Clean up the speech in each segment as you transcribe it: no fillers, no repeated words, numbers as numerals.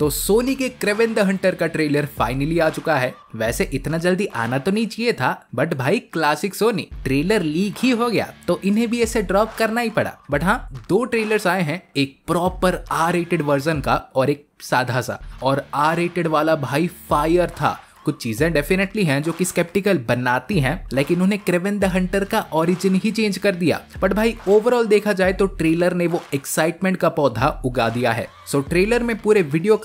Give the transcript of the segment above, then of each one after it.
तो सोनी के Craven the Hunter का ट्रेलर फाइनली आ चुका है। वैसे इतना जल्दी आना तो नहीं चाहिए था, बट भाई क्लासिक सोनी, ट्रेलर लीक ही हो गया तो इन्हें भी ऐसे ड्रॉप करना ही पड़ा। बट हाँ, 2 ट्रेलर्स आए हैं, एक प्रॉपर R-रेटेड वर्जन का और एक साधा सा। और R-रेटेड वाला भाई फायर था। कुछ चीजें डेफिनेटली हैं जो कि स्केप्टिकल बनाती हैं, लेकिन उन्हें क्रेवेन द हंटर का ओरिजिन ही चेंज कर दिया। बट भाई ओवरऑल देखा जाए तो ट्रेलर ने वो एक्साइटमेंट का पौधा उगा दिया है। सो ट्रेलर में पूरे वीडियो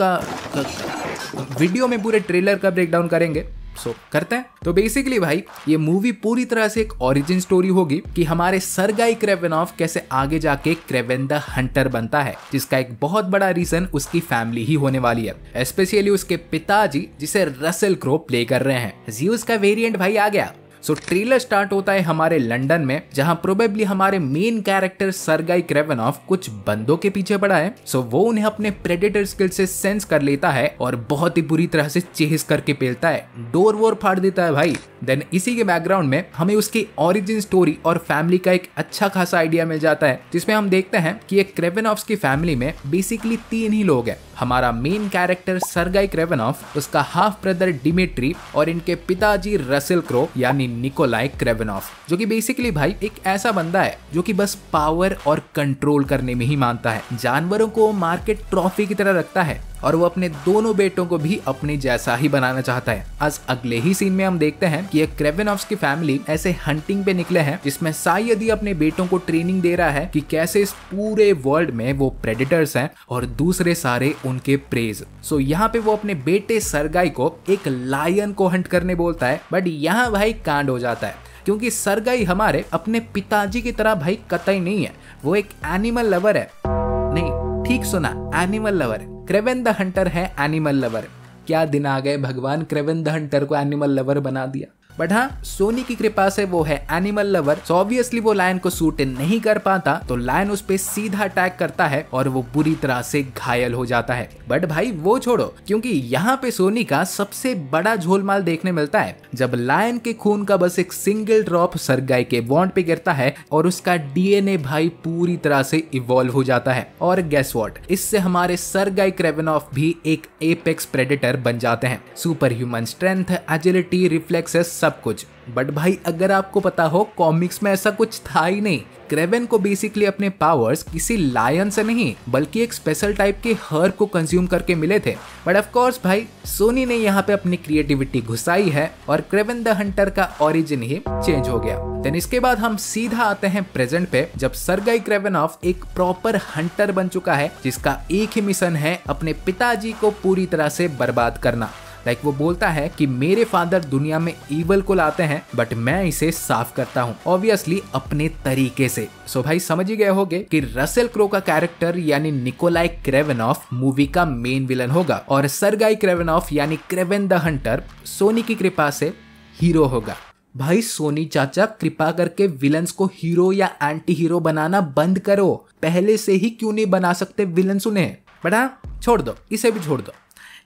में पूरे ट्रेलर का ब्रेकडाउन करेंगे। सो करते हैं। तो बेसिकली भाई ये मूवी पूरी तरह से एक ओरिजिन स्टोरी होगी कि हमारे सर्गाई क्रेवेनॉफ कैसे आगे जाके क्रेवेन द हंटर बनता है, जिसका एक बहुत बड़ा रीजन उसकी फैमिली ही होने वाली है, स्पेशली उसके पिताजी जिसे रसेल क्रो प्ले कर रहे हैं। ज़्यूस का वेरिएंट भाई आ गया। सो ट्रेलर स्टार्ट होता है हमारे लंदन में, जहां प्रोबेबली हमारे मेन कैरेक्टर सर्गाई क्रेवेनॉफ कुछ बंदों के पीछे पड़ा है। सो वो उन्हें अपने प्रेडेटर स्किल से सेंस कर लेता है और बहुत ही बुरी तरह से चेस करके पेलता है, डोर वोर फाड़ देता है भाई। देन इसी के बैकग्राउंड में हमें उसकी ओरिजिन स्टोरी और फैमिली का एक अच्छा खासा आइडिया मिल जाता है, जिसमें हम देखते हैं कि एक क्रेवेनॉफ्स की फैमिली में बेसिकली 3 ही लोग हैं। हमारा मेन कैरेक्टर सर्गाई क्रेवेनॉफ, उसका हाफ ब्रदर डिमिट्री और इनके पिताजी रसेल क्रो यानी निकोलाई क्रेवेनॉफ, जो कि बेसिकली भाई एक ऐसा बंदा है जो कि बस पावर और कंट्रोल करने में ही मानता है। जानवरों को मार के ट्रॉफी की तरह रखता है और वो अपने दोनों बेटों को भी अपने जैसा ही बनाना चाहता है। आज अगले ही सीन में हम देखते हैं कि एक क्रेवेनॉफ्स की फैमिली ऐसे हंटिंग पे निकले हैं, जिसमें शायद अपने बेटों को ट्रेनिंग दे रहा है कि कैसे इस पूरे वर्ल्ड में वो प्रेडेटर्स हैं और दूसरे सारे उनके प्रेज। सो यहाँ पे वो अपने बेटे सर्गाई को एक लायन को हंट करने बोलता है, बट यहाँ भाई कांड हो जाता है, क्योंकि सर्गाई हमारे अपने पिताजी की तरह भाई कतई नहीं है। वो एक एनिमल लवर है। नहीं, ठीक सुना, एनिमल लवर है। क्रेवेन द हंटर है एनिमल लवर। क्या दिन आ गए भगवान, क्रेवेन द हंटर को एनिमल लवर बना दिया। बट हाँ, सोनी की कृपा से वो है एनिमल लवर। सो ऑब्वियसली वो लायन को सूट नहीं कर पाता, तो लायन उस पे सीधा अटैक करता है और वो बुरी तरह से घायल हो जाता है। बट भाई वो छोड़ो, क्योंकि यहाँ पे सोनी का सबसे बड़ा झोलमाल देखने मिलता है जब लायन के खून का बस एक सिंगल ड्रॉप सर्गाई के बॉन्ड पे गिरता है और उसका डीएनए भाई पूरी तरह से इवॉल्व हो जाता है। और गेस व्हाट, इससे हमारे सर्गाई क्रेवेनॉफ भी एक एपेक्स प्रेडेटर बन जाते हैं। Super human strength, agility, reflexes, सब कुछ। बट भाई अगर आपको पता हो, कॉमिक्स में ऐसा कुछ था ही नहीं। क्रेवेन को बेसिकली अपने पावर्स किसी लायन से नहीं, बल्कि एक स्पेशल टाइप के हर्ब को कंज्यूम करके मिले थे। बट ऑफ कोर्स भाई सोनी ने यहाँ पे अपनी क्रिएटिविटी घुसाई है और क्रेवेन द हंटर का ओरिजिन ही चेंज हो गया। देन इसके बाद हम सीधा आते हैं प्रेजेंट पे, जब सर्गाई क्रेवेनॉफ एक प्रॉपर हंटर बन चुका है, जिसका एक ही मिशन है अपने पिताजी को पूरी तरह से बर्बाद करना। लाइक वो बोलता है कि मेरे फादर दुनिया में ईवल को लाते हैं, बट मैं इसे साफ करता हूँ, ऑब्वियसली अपने तरीके से। सो भाई समझ ही गए होंगे कि रसेल क्रो का कैरेक्टर यानी निकोलाई क्रेवेनॉफ मूवी का मेन विलन होगा और सर्गाई क्रेवेनॉफ यानी क्रेवेन द हंटर सोनी की कृपा से हीरो होगा। भाई सोनी चाचा, कृपा करके विलन्स को हीरो या एंटी हीरो बनाना बंद करो। पहले से ही क्यों नहीं बना सकते विलन्स उन्हें। बट हाँ, छोड़ दो, इसे भी छोड़ दो।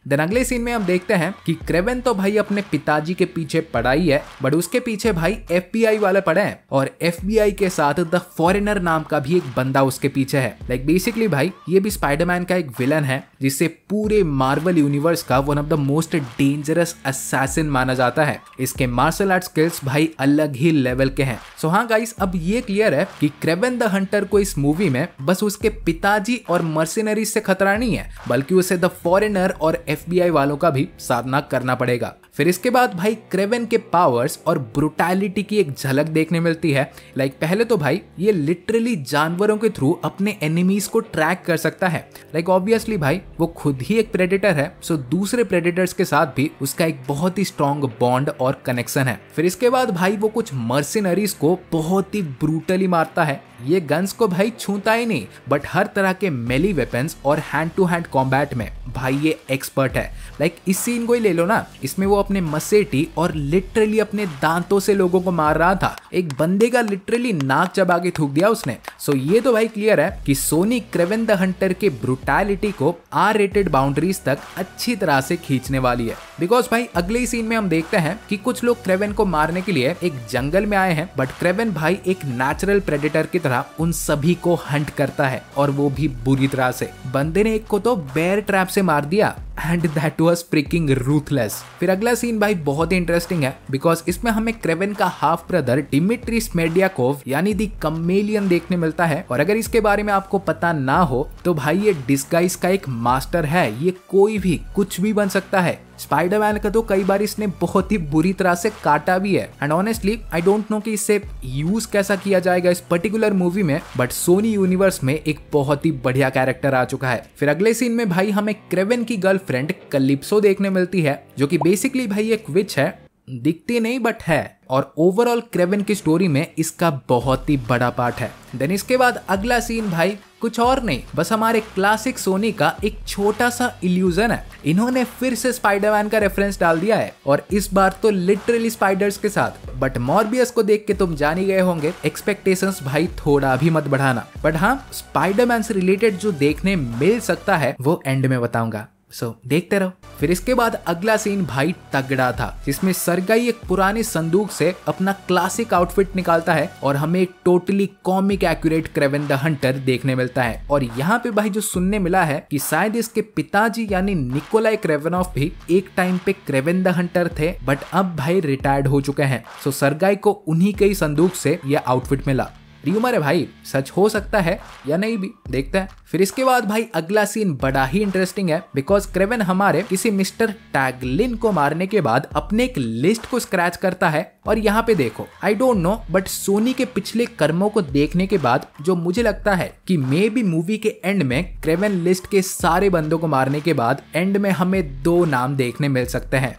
देन अगले सीन में हम देखते हैं कि क्रेवेन तो भाई अपने पिताजी के पीछे पड़ा ही है, बट उसके पीछे भाई FBI वाले पड़े हैं और FBI के साथ द फॉरेनर नाम का भी एक बंदा उसके पीछे है। लाइक बेसिकली भाई ये भी स्पाइडरमैन का एक विलन है, जिसे पूरे मार्वल यूनिवर्स का one of the most dangerous assassin माना जाता है। इसके मार्शल आर्ट स्किल्स भाई अलग ही लेवल के हैं। सो हाँ गाइस, अब ये क्लियर है कि क्रेवेन द हंटर को इस मूवी में बस उसके पिताजी और मर्सिनरीज से खतरा नहीं है, बल्कि उसे द फॉरेनर और FBI वालों का भी सामना करना पड़ेगा। फिर इसके बाद भाई क्रेवेन के पावर्स और ब्रुटैलिटी की एक झलक देखने मिलती है। लाइक पहले तो भाई ये लिटरली जानवरों के थ्रू अपने एनिमीज को ट्रैक कर सकता है। लाइक ऑब्वियसली भाई वो खुद ही एक प्रेडेटर है, सो दूसरे प्रेडेटर्स के साथ भी उसका एक बहुत ही स्ट्रॉन्ग बॉन्ड और कनेक्शन है। फिर इसके बाद भाई वो कुछ मर्सिनरीज को बहुत ही ब्रूटली मारता है। ये गन्स को भाई छूता ही नहीं, बट हर तरह के मेली वेपन्स और हैंड टू हैंड कॉम्बैट में भाई ये एक्सपर्ट है। लाइक इस सीन को ही ले लो ना, इसमें वो अपने मसेटी और लिटरली अपने दांतों से लोगों को मार रहा था। एक बंदे का लिटरली नाक चबा के थूक दिया उसने। सो ये तो भाई क्लियर है कि सोनी क्रेवेन द हंटर के ब्रूटैलिटी को R-rated बाउंड्रीज तक अच्छी तरह से खींचने वाली है। बिकॉज भाई अगले ही सीन में हम देखते हैं कि कुछ लोग क्रेवेन को मारने के लिए एक जंगल में आए हैं, बट क्रेवेन भाई एक नेचुरल प्रेडेटर की तरह उन सभी को हंट करता है, और वो भी बुरी तरह से। बंदे ने एक को तो बेयर ट्रैप से मार दिया, and that was fricking ruthless. फिर अगला सीन भाई बहुत ही इंटरेस्टिंग है, बिकॉज इसमें हमें क्रेवेन का हाफ ब्रदर डिमिट्री स्मेडियाकोव यानी दी कमेलियन देखने मिलता है। और अगर इसके बारे में आपको पता ना हो तो भाई ये डिस्गाइज का एक मास्टर है। ये कोई भी कुछ भी बन सकता है। स्पाइडरमैन का तो कई बार इसने बहुत ही बुरी तरह से काटा भी है। And honestly I don't know कि इससे यूज कैसा किया जाएगा इस पर्टिकुलर मूवी में, बट सोनी यूनिवर्स में एक बहुत ही बढ़िया कैरेक्टर आ चुका है। फिर अगले सीन में भाई हमें क्रेवेन की गर्लफ्रेंड कैलिप्सो देखने मिलती है, जो कि बेसिकली भाई एक विच है, दिखती नहीं बट है, और ओवरऑल क्रेवेन की स्टोरी में इसका बहुत ही बड़ा पार्ट है। देन इसके बाद अगला सीन भाई कुछ और नहीं, बस हमारे क्लासिक सोनी का एक छोटा सा इल्यूजन है। इन्होंने फिर से स्पाइडरमैन का रेफरेंस डाल दिया है, और इस बार तो लिटरली स्पाइडर्स के साथ। बट मॉर्बियस को देख के तुम जान ही गए होंगे, एक्सपेक्टेशंस भाई थोड़ा भी मत बढ़ाना। बट हाँ, स्पाइडरमैन से रिलेटेड जो देखने मिल सकता है वो एंड में बताऊंगा, सो देखते रहो। फिर इसके बाद अगला सीन भाई तगड़ा था, जिसमें सरगाई एक पुराने संदूक से अपना क्लासिक आउटफिट निकालता है और हमें एक totally comic accurate Craven the Hunter देखने मिलता है। और यहाँ पे भाई जो सुनने मिला है कि शायद इसके पिताजी यानी निकोलाई क्रेवेनॉफ भी एक टाइम पे क्रेवेन द हंटर थे, बट अब भाई रिटायर्ड हो चुके हैं। सो सरगाई को उन्हीं के ही संदूक से यह आउटफिट मिला। र्यूमर है भाई, सच हो सकता है या नहीं भी, देखते हैं। फिर इसके बाद भाई अगला सीन बड़ा ही इंटरेस्टिंग है, बिकॉज क्रेवेन हमारे किसी मिस्टर टैगलिन को मारने के बाद अपने एक लिस्ट को स्क्रैच करता है। और यहाँ पे देखो, I don't know, but Soni के पिछले कर्मों को देखने के बाद जो मुझे लगता है कि मे बी मूवी के एंड में क्रेवेन लिस्ट के सारे बंदों को मारने के बाद एंड में हमें 2 नाम देखने मिल सकते हैं,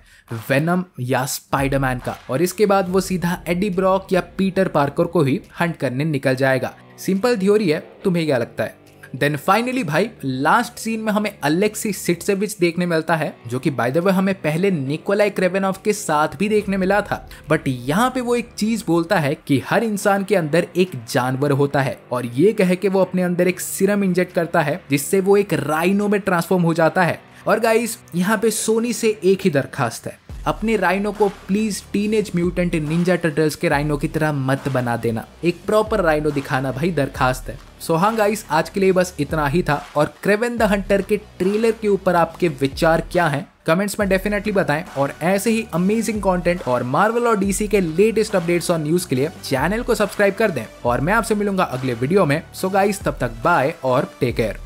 वेनम या स्पाइडरमैन का। और इसके बाद वो सीधा एडी ब्रॉक या पीटर पार्कर को ही हंट करने निकल जाएगा। सिंपल थ्योरी है, तुम्हें क्या लगता है? देन फाइनली भाई लास्ट सीन में हमें अलेक्सी सिट्सेविच देखने मिलता है, जो कि बाय द वे हमें पहले निकोलाई क्रेवेनॉफ के साथ भी देखने मिला था। बट यहाँ पे वो एक चीज बोलता है कि हर इंसान के अंदर एक जानवर होता है, और ये कह के वो अपने अंदर एक सीरम इंजेक्ट करता है, जिससे वो एक राइनो में ट्रांसफॉर्म हो जाता है। और गाइस यहाँ पे सोनी से एक ही दरखास्त है, अपने राइनो को please teenage mutant Ninja turtles के राइनो की तरह मत बना देना, एक प्रॉपर राइनो दिखाना भाई दरखास्त है। सो हाँ गाइस, आज के लिए बस इतना ही था। और क्रेवेन द हंटर के ट्रेलर के ऊपर आपके विचार क्या हैं कमेंट्स में डेफिनेटली बताएं, और ऐसे ही अमेजिंग कंटेंट और मार्वल और डीसी के लेटेस्ट अपडेट्स और न्यूज के लिए चैनल को सब्सक्राइब कर दें। और मैं आपसे मिलूंगा अगले वीडियो में। सो गाइस, तब तक बाय और टेक केयर।